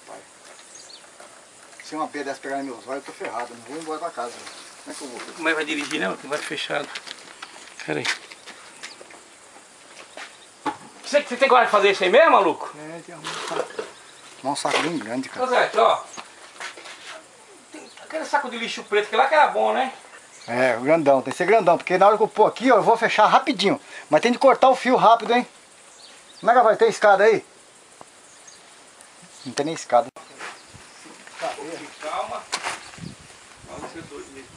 rapaz. Se uma pedra dessa pegar nos meus olhos, eu tô ferrado. Não vou embora pra casa. Como é que eu vou? Como é que vai dirigir, né? Que vai fechado. Pera aí. Você tem coragem de fazer isso aí mesmo, maluco? É, tem um saco bem grande, cara. Ô Zé, ó. Tem aquele saco de lixo preto que lá que era bom, né? É, o grandão, tem que ser grandão, porque na hora que eu pôr aqui, ó, eu vou fechar rapidinho. Mas tem de cortar o fio rápido, hein? Como é que vai ter escada aí? Não tem nem escada. Calma. Calma, você é doido mesmo.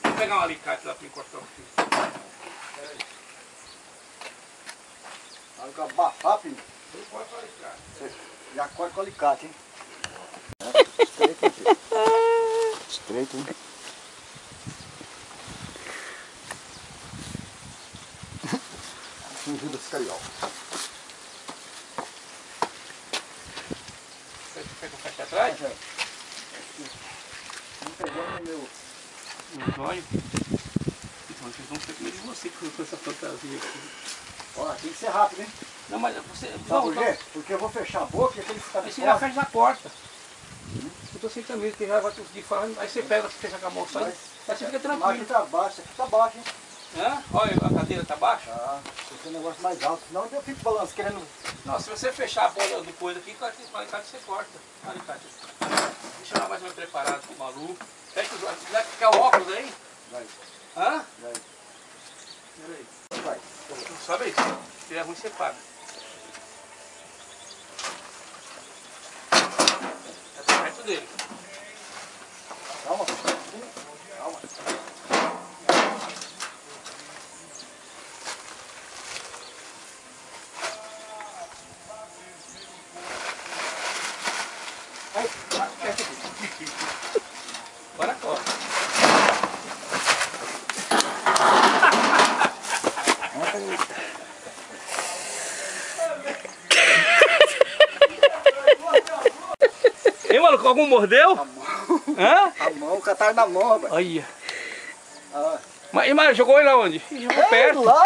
Vou pegar um alicate lá pra cortar o fio. Na hora que eu abafar, filho, Não pode com alicate. você já corta com alicate, hein? Estreito, hein, filho? Estreito, hein? Fugiu desse cariol. Você quer que eu feche atrás? Não pegou no meu... No zóio. Então, vocês vão ter medo de você com essa fantasia aqui. Ó, tem que ser rápido, hein? Não, mas você... Sabe por quê? Porque eu vou fechar a boca e aquele que ficar de Aí você já fora. fecha na porta. Eu tô sem camisa, que já vai conseguir falar. Aí você pega, você fecha com a mão só. Aí você fica Mas aqui tranquilo. tá baixo, aqui tá baixo, hein? Hã? Olha, a cadeira tá baixa. Tá, tem que ser um negócio mais alto, senão eu fico balançando, querendo... Não, se você fechar a bola do coisa aqui, com o alicate você corta. Alicate. Deixa eu lá mais ou menos preparado pro maluco. Fecha os olhos. Vai ficar o óculos aí? Vai, Hã? vai, Peraí. vai. Sobe aí. Se tiver ruim, você paga. Tá perto dele. Calma, calma. Vai, perto aqui. Agora corta. Ei, maluco, algum mordeu? A mão, Hã? a mão, o catarro na mão, rapaz. Olha. Ah. Mas jogou ele aonde? Jogou perto. Lá!